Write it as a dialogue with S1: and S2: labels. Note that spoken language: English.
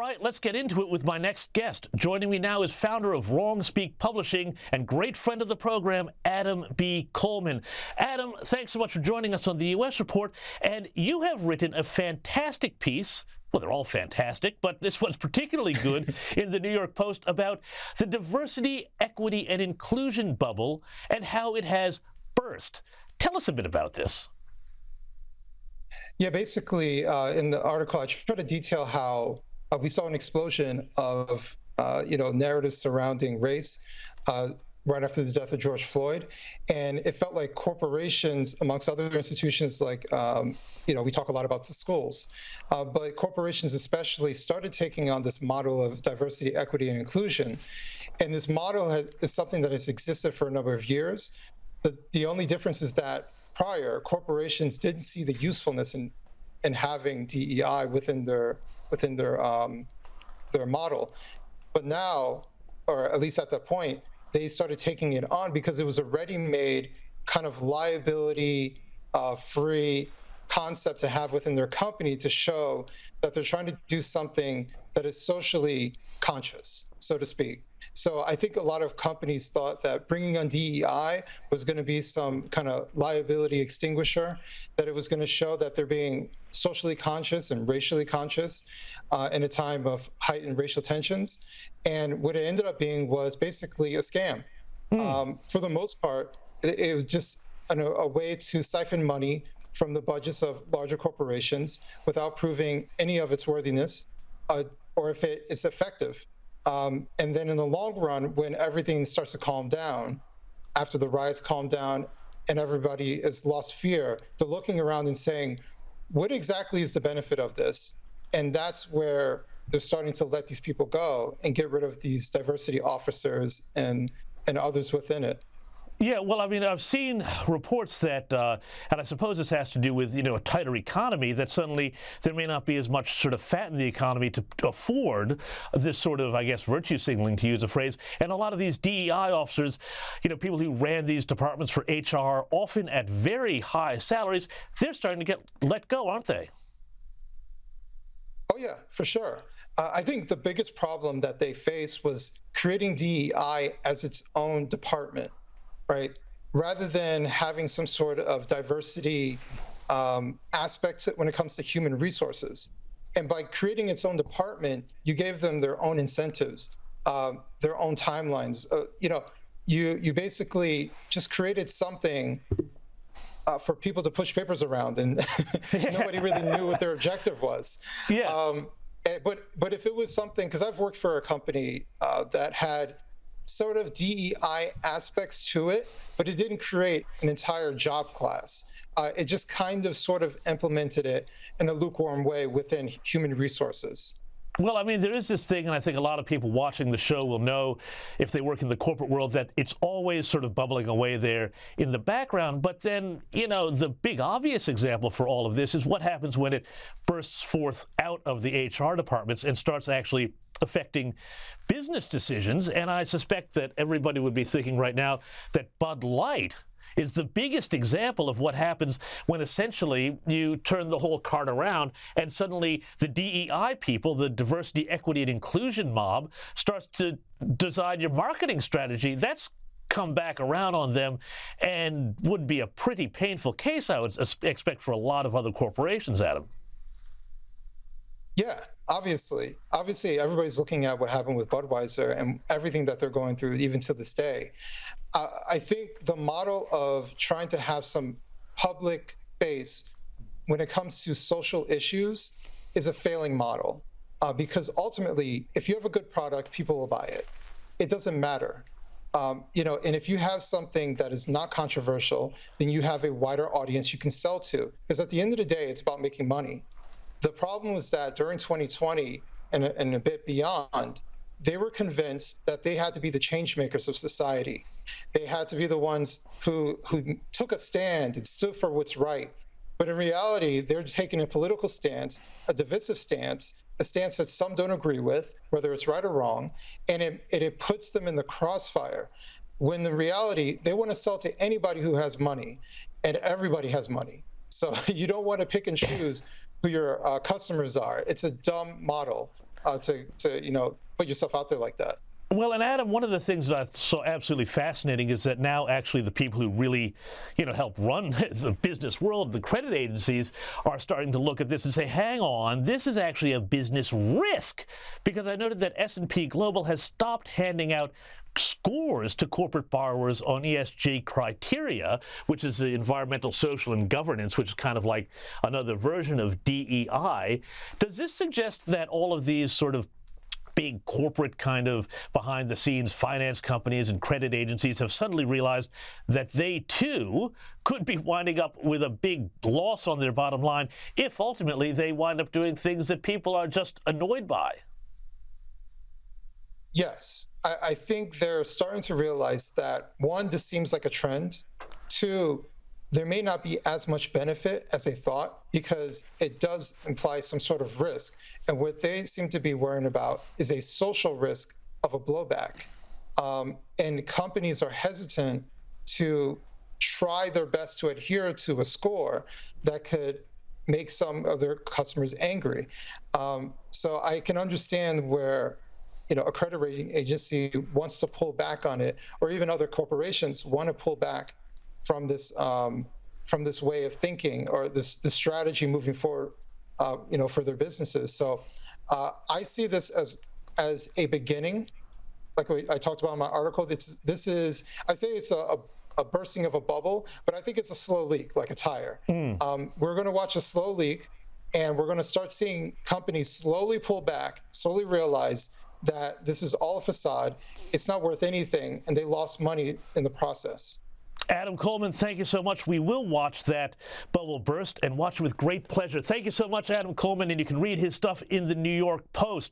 S1: right, let's get into it with my next guest. Joining me now is founder of Wrong Speak Publishing and great friend of the program, Adam B. Coleman. Adam, thanks so much for joining us on the U.S. Report. And you have written a fantastic piece. Well, they're all fantastic, but this one's particularly good in the New York Post about the diversity, equity, and inclusion bubble and how it has burst. Tell us a bit about this.
S2: Yeah, basically, in the article, I try to detail how we saw an explosion of, narratives surrounding race right after the death of George Floyd. And it felt like corporations, amongst other institutions, like, we talk a lot about the schools, but corporations especially started taking on this model of diversity, equity, and inclusion. And this model is something that has existed for a number of years. The only difference is that prior, corporations didn't see the usefulness in having DEI within their model. But now, or at least at that point, they started taking it on because it was a ready-made kind of liability free concept to have within their company to show that they're trying to do something that is socially conscious, so to speak. So I think a lot of companies thought that bringing on DEI was going to be some kind of liability extinguisher, that it was going to show that they're being socially conscious and racially conscious in a time of heightened racial tensions. And what it ended up being was basically a scam. For the most part, it was just a way to siphon money from the budgets of larger corporations without proving any of its worthiness or if it is effective. And then in the long run, when everything starts to calm down, after the riots calm down and everybody has lost fear, they're looking around and saying, what exactly is the benefit of this? And that's where they're starting to let these people go and get rid of these diversity officers and others within it.
S1: Yeah, well, I mean, I've seen reports that, and I suppose this has to do with, a tighter economy, that suddenly there may not be as much sort of fat in the economy to afford this sort of, I guess, virtue signaling, to use a phrase. And a lot of these DEI officers, people who ran these departments for HR, often at very high salaries, they're starting to get let go, aren't they?
S2: Oh, yeah, for sure. I think the biggest problem that they faced was creating DEI as its own department. Right, rather than having some sort of diversity aspects when it comes to human resources. And by creating its own department, you gave them their own incentives, their own timelines. You basically just created something for people to push papers around, and nobody really knew what their objective was.
S1: Yeah.
S2: But if it was something, because I've worked for a company that had sort of DEI aspects to it, but it didn't create an entire job class. It just kind of sort of implemented it in a lukewarm way within human resources.
S1: Well, I mean, there is this thing, and I think a lot of people watching the show will know, if they work in the corporate world, that it's always sort of bubbling away there in the background. But then, the big obvious example for all of this is what happens when it bursts forth out of the HR departments and starts actually affecting business decisions. And I suspect that everybody would be thinking right now that Bud Light is the biggest example of what happens when essentially you turn the whole cart around and suddenly the DEI people, the diversity, equity, and inclusion mob, starts to design your marketing strategy. That's come back around on them and would be a pretty painful case, I would expect, for a lot of other corporations, Adam.
S2: Yeah, obviously, everybody's looking at what happened with Budweiser and everything that they're going through, even to this day. I think the model of trying to have some public face when it comes to social issues is a failing model, because ultimately, if you have a good product, people will buy it. It doesn't matter. And if you have something that is not controversial, then you have a wider audience you can sell to. Because at the end of the day, it's about making money. The problem was that during 2020 and a bit beyond, they were convinced that they had to be the change makers of society. They had to be the ones who took a stand and stood for what's right. But in reality, they're taking a political stance, a divisive stance, a stance that some don't agree with, whether it's right or wrong, and it puts them in the crossfire. When in reality, they want to sell to anybody who has money, and everybody has money. So you don't want to pick and choose who your customers are. It's a dumb model. to put yourself out there like that.
S1: Well, and Adam, one of the things that I saw absolutely fascinating is that now actually the people who really, help run the business world, the credit agencies, are starting to look at this and say, hang on, this is actually a business risk. Because I noted that S&P Global has stopped handing out scores to corporate borrowers on ESG criteria, which is the environmental, social, and governance, which is kind of like another version of DEI. Does this suggest that all of these sort of big corporate kind of behind-the-scenes finance companies and credit agencies have suddenly realized that they, too, could be winding up with a big loss on their bottom line if ultimately they wind up doing things that people are just annoyed by?
S2: Yes. I think they're starting to realize that, one, this seems like a trend. Two, there may not be as much benefit as they thought because it does imply some sort of risk. And what they seem to be worrying about is a social risk of a blowback. And companies are hesitant to try their best to adhere to a score that could make some of their customers angry. So I can understand where a credit rating agency wants to pull back on it, or even other corporations want to pull back from this way of thinking or this strategy moving forward, for their businesses. So I see this as a beginning, like I talked about in my article. I say it's a bursting of a bubble, but I think it's a slow leak, like a tire. We're going to watch a slow leak, and we're going to start seeing companies slowly pull back, slowly realize that this is all a facade. It's not worth anything, and they lost money in the process.
S1: Adam Coleman, thank you so much. We will watch that bubble burst and watch it with great pleasure. Thank you so much, Adam Coleman, and you can read his stuff in the New York Post.